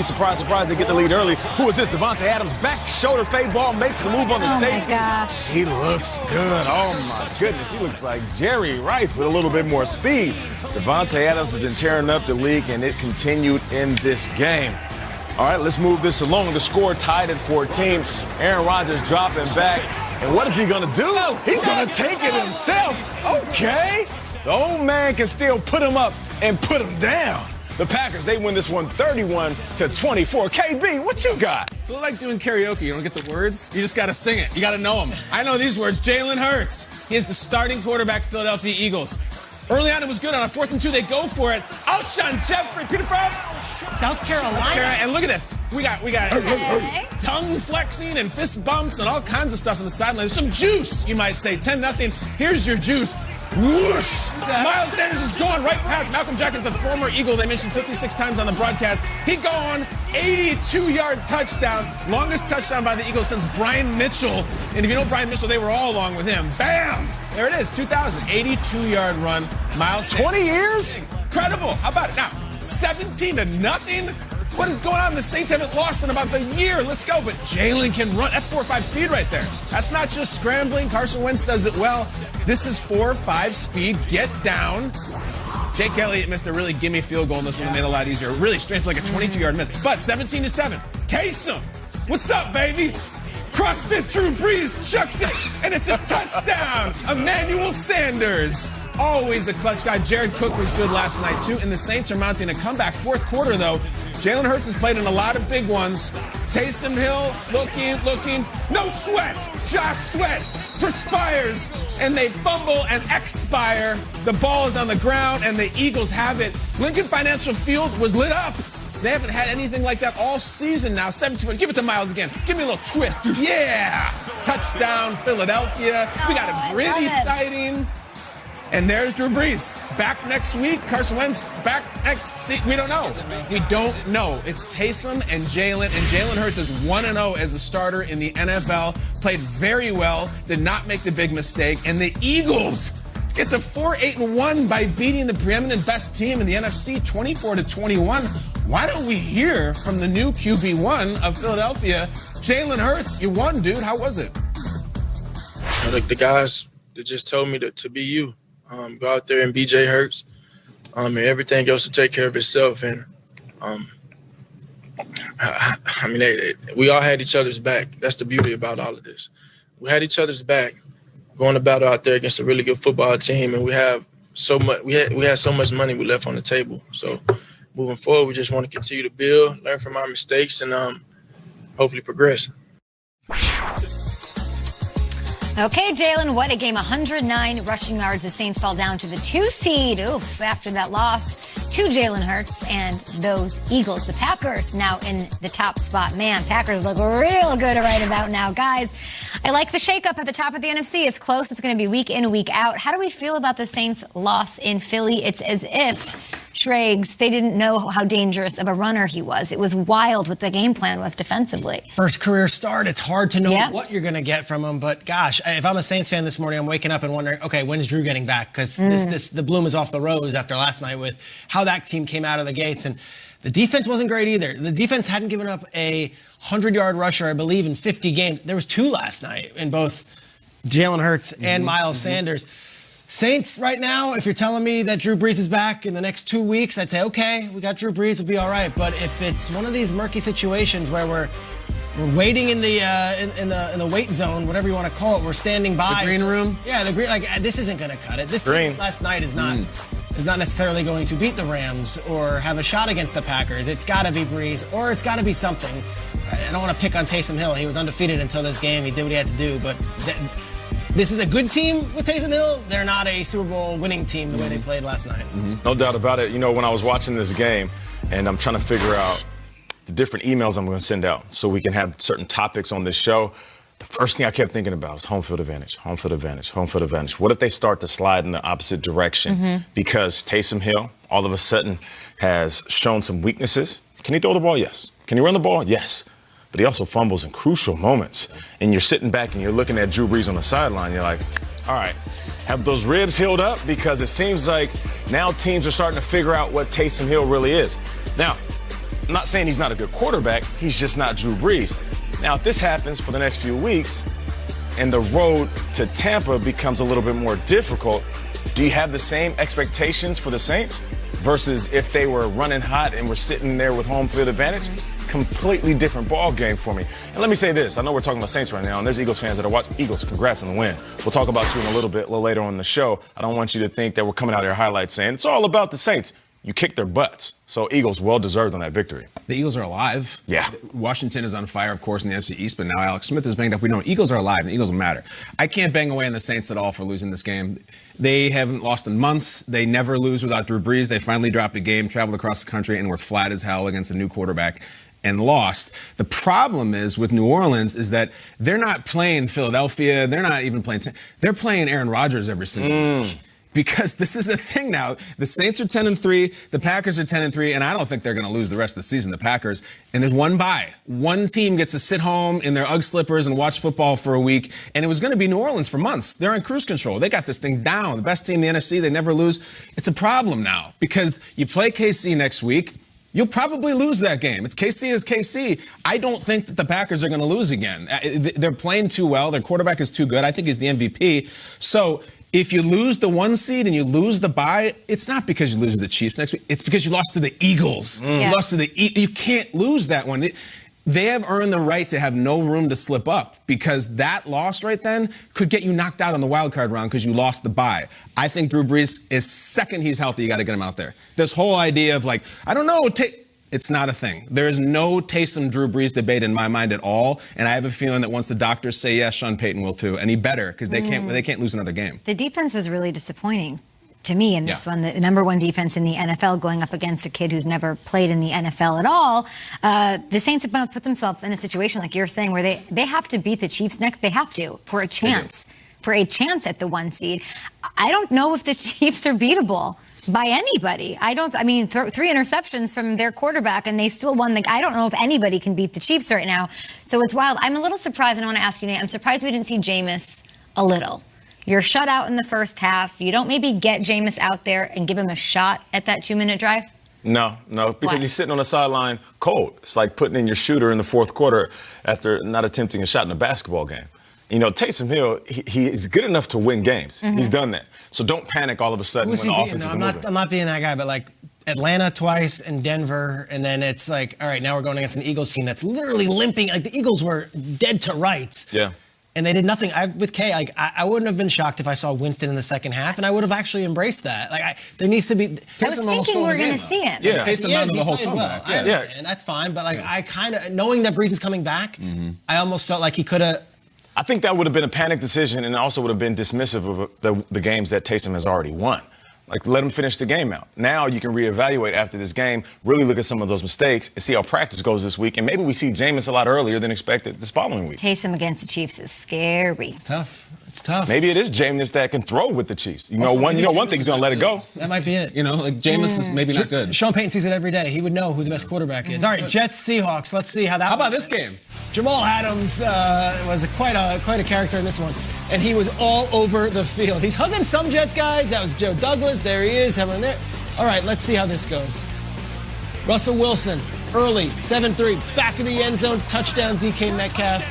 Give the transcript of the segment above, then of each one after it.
Surprise, surprise, they get the lead early. Who is this? Devontae Adams, back shoulder fade ball, makes the move on the safety. Oh, my gosh. He looks good. Oh, my goodness. He looks like Jerry Rice with a little bit more speed. Devontae Adams has been tearing up the league, and it continued in this game. All right, let's move this along. The score tied at 14. Aaron Rodgers dropping back. And what is he going to do? He's going to take it himself. Okay. The old man can still put him up and put him down. The Packers, they win this one 31-24. KB, what you got? So like doing karaoke, you don't get the words, you just got to sing it. You got to know them. I know these words. Jalen Hurts. He is the starting quarterback for Philadelphia Eagles. Early on, it was good. On a 4th and 2, they go for it. Alshon Jeffrey, Peter from South Carolina. And look at this. We got tongue flexing and fist bumps and all kinds of stuff on the sideline. Some juice, you might say. 10-0. Here's your juice. Whoosh! Miles Sanders is going right past Malcolm Jenkins, the former Eagle they mentioned 56 times on the broadcast. He gone, 82-yard touchdown. Longest touchdown by the Eagles since Brian Mitchell. And if you know Brian Mitchell, they were all along with him. Bam! There it is, 2000, 82-yard run. Miles Sanders. 20 years? Incredible. How about it? Now, 17-0. What is going on? The Saints haven't lost in about the year. Let's go. But Jalen can run. That's 4-5 speed right there. That's not just scrambling. Carson Wentz does it well. This is 4-5 speed. Get down. Jake Elliott missed a really gimme field goal, and this one made it a lot easier. Really strange, like a 22-yard miss. But 17-7. Taysom. What's up, baby? CrossFit Drew Brees chucks it, and it's a touchdown. Emmanuel Sanders. Always a clutch guy. Jared Cook was good last night, too. And the Saints are mounting a comeback. 4th quarter, though. Jalen Hurts has played in a lot of big ones. Taysom Hill looking. No Sweat. Josh Sweat perspires, and they fumble and expire. The ball is on the ground, and the Eagles have it. Lincoln Financial Field was lit up. They haven't had anything like that all season now. 17. Give it to Miles again. Give me a little twist. Yeah. Touchdown, Philadelphia. We got a gritty sighting. And there's Drew Brees. Back next week. Carson Wentz back next. See, we don't know. We don't know. It's Taysom and Jalen. And Jalen Hurts is 1-0 as a starter in the NFL. Played very well. Did not make the big mistake. And the Eagles gets a 4-8-1 by beating the preeminent best team in the NFC 24-21. Why don't we hear from the new QB1 of Philadelphia, Jalen Hurts? You won, dude. How was it? The guys that just told me to be you. Go out there and be Jay Hurts, and everything else will take care of itself. And we all had each other's back. That's the beauty about all of this. We had each other's back, going to battle out there against a really good football team, and we have so much. We had so much money we left on the table. So moving forward, we just want to continue to build, learn from our mistakes, and hopefully progress. Okay, Jalen, what a game. 109 rushing yards. The Saints fall down to the 2 seed. Oof, after that loss to Jalen Hurts and those Eagles. The Packers now in the top spot. Man, Packers look real good right about now. Guys, I like the shakeup at the top of the NFC. It's close. It's going to be week in, week out. How do we feel about the Saints' loss in Philly? It's as if Schrags, they didn't know how dangerous of a runner he was. It was wild what the game plan was defensively. First career start, it's hard to know what you're going to get from him. But gosh, if I'm a Saints fan this morning, I'm waking up and wondering, okay, when's Drew getting back? Because the bloom is off the rose after last night with how that team came out of the gates. And the defense wasn't great either. The defense hadn't given up a 100-yard rusher, I believe, in 50 games. There was 2 last night in both Jalen Hurts and Miles Sanders. Saints right now, if you're telling me that Drew Brees is back in the next 2 weeks, I'd say, okay, we got Drew Brees, we'll be all right. But if it's one of these murky situations where we're waiting in the wait zone, whatever you want to call it, we're standing by. The green room? Yeah, the green. Like, this isn't going to cut it. This team last night is not necessarily going to beat the Rams or have a shot against the Packers. It's got to be Brees or it's got to be something. I don't want to pick on Taysom Hill. He was undefeated until this game. He did what he had to do, but this is a good team with Taysom Hill. They're not a Super Bowl winning team the way they played last night. No doubt about it. You know, when I was watching this game and I'm trying to figure out the different emails I'm going to send out so we can have certain topics on this show, the first thing I kept thinking about was home field advantage, home field advantage, home field advantage. What if they start to slide in the opposite direction? Because Taysom Hill all of a sudden has shown some weaknesses. Can he throw the ball? Yes. Can he run the ball? Yes. But he also fumbles in crucial moments. And you're sitting back and you're looking at Drew Brees on the sideline. You're like, all right, have those ribs healed up? Because it seems like now teams are starting to figure out what Taysom Hill really is. Now, I'm not saying he's not a good quarterback. He's just not Drew Brees. Now, if this happens for the next few weeks and the road to Tampa becomes a little bit more difficult, do you have the same expectations for the Saints versus if they were running hot and were sitting there with home field advantage? Completely different ball game for me. And let me say this. I know we're talking about Saints right now, and there's Eagles fans that are watching. Eagles, congrats on the win. We'll talk about you in a little later on in the show. I don't want you to think that we're coming out of your highlights saying it's all about the Saints. You kicked their butts. So Eagles well-deserved on that victory. The Eagles are alive. Yeah. Washington is on fire, of course, in the NFC East, but now Alex Smith is banged up. We know Eagles are alive, and the Eagles matter. I can't bang away on the Saints at all for losing this game. They haven't lost in months. They never lose without Drew Brees. They finally dropped a game, traveled across the country, and were flat as hell against a new quarterback and lost. The problem is with New Orleans is that they're not playing Philadelphia. They're not even playing. They're playing Aaron Rodgers every single week. Because this is a thing now. The Saints are 10-3, the Packers are 10-3, and I don't think they're going to lose the rest of the season, the Packers. And there's one bye. One team gets to sit home in their Ugg slippers and watch football for a week, and it was going to be New Orleans for months. They're on cruise control. They got this thing down. The best team in the NFC, they never lose. It's a problem now because you play KC next week. You'll probably lose that game. It's KC is KC. I don't think that the Packers are going to lose again. They're playing too well. Their quarterback is too good. I think he's the MVP. So if you lose the 1 seed and you lose the bye, it's not because you lose to the Chiefs next week. It's because you lost to the Eagles. You lost to the You can't lose that one. They have earned the right to have no room to slip up because that loss right then could get you knocked out on the wild card round because you lost the bye. I think Drew Brees is second he's healthy, you got to get him out there. This whole idea of like, I don't know, it's not a thing. There is no Taysom-Drew Brees debate in my mind at all, and I have a feeling that once the doctors say yes, Sean Payton will too, and he better because they can't lose another game. The defense was really disappointing to me in this one. The number one defense in the NFL going up against a kid who's never played in the NFL at all. The Saints have put themselves in a situation like you're saying where they have to beat the Chiefs next. They have to for a chance. For a chance at the 1 seed. I don't know if the Chiefs are beatable by anybody. I mean, 3 interceptions from their quarterback, and they still won. I don't know if anybody can beat the Chiefs right now. So it's wild. I'm a little surprised, and I want to ask you, Nate, I'm surprised we didn't see Jameis a little. You're shut out in the first half. You don't maybe get Jameis out there and give him a shot at that 2-minute drive? No, because he's sitting on the sideline cold. It's like putting in your shooter in the fourth quarter after not attempting a shot in a basketball game. You know, Taysom Hill, he is good enough to win games. He's done that. So don't panic all of a sudden when the offense is moving. I'm not being that guy, but like Atlanta twice and Denver, and then it's like, all right, now we're going against an Eagles team that's literally limping. Like the Eagles were dead to rights. Yeah. And they did nothing. With Kay, like I wouldn't have been shocked if I saw Winston in the second half, and I would have actually embraced that. Like there needs to be. I was thinking we're going to see it. Yeah, Taysom out of the whole comeback. I understand. That's fine, but like I kind of knowing that Brees is coming back, I almost felt like he could have. I think that would have been a panic decision and also would have been dismissive of the games that Taysom has already won. Like, let him finish the game out. Now you can reevaluate after this game, really look at some of those mistakes and see how practice goes this week. And maybe we see Jameis a lot earlier than expected this following week. Taysom against the Chiefs is scary. It's tough. It's tough. Maybe it is Jameis that can throw with the Chiefs. You know, one thing he's going to let it go. That might be it. You know, like Jameis is maybe not good. Sean Payton sees it every day. He would know who the best quarterback is. All right, Jets, Seahawks. Let's see how that. How about this game? Jamal Adams was quite a character in this one, and he was all over the field. He's hugging some Jets guys. That was Joe Douglas. There he is, having there. All right, let's see how this goes. Russell Wilson, early, 7-3, back of the end zone, touchdown, DK Metcalf.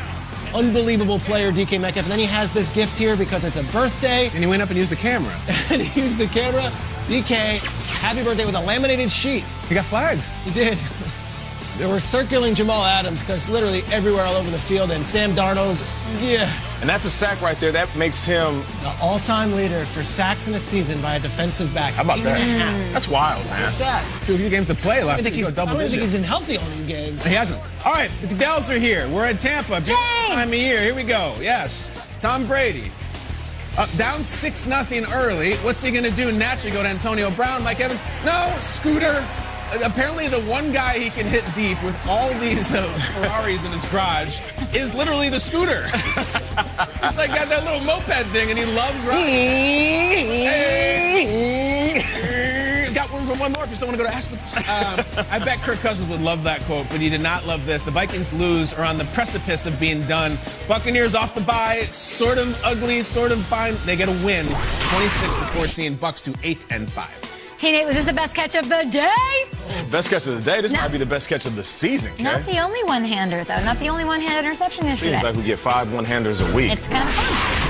Unbelievable player, DK Metcalf. And then he has this gift here because it's a birthday. And he went up and used the camera. And he used the camera. DK, happy birthday with a laminated sheet. He got flagged. He did. They were circling Jamal Adams because literally everywhere all over the field. And Sam Darnold, And that's a sack right there. That makes him the all-time leader for sacks in a season by a defensive back. How about that? That's wild, man. What's that? 2 games to play left. I don't think he's been healthy on these games. He hasn't. All right, the Goodell's are here. We're at Tampa. Big time of year. Here we go. Yes. Tom Brady. Down 6-0 early. What's he going to do? Naturally go to Antonio Brown, Mike Evans? No, Scooter. Apparently the one guy he can hit deep with all these Ferraris in his garage is literally the Scooter. He's like got that little moped thing and he loves riding. Got room for one more if you still want to go to Aspen. I bet Kirk Cousins would love that quote, but he did not love this. The Vikings lose, are on the precipice of being done. Buccaneers off the bye, sort of ugly, sort of fine. They get a win, 26-14, Bucs to 8-5. Hey, Nate, was this the best catch of the day? Best catch of the day? This might be the best catch of the season, okay? Not the only one-hander, though. Not the only one-handed interception yesterday. Seems like we get 5 one-handers a week. It's kind of fun.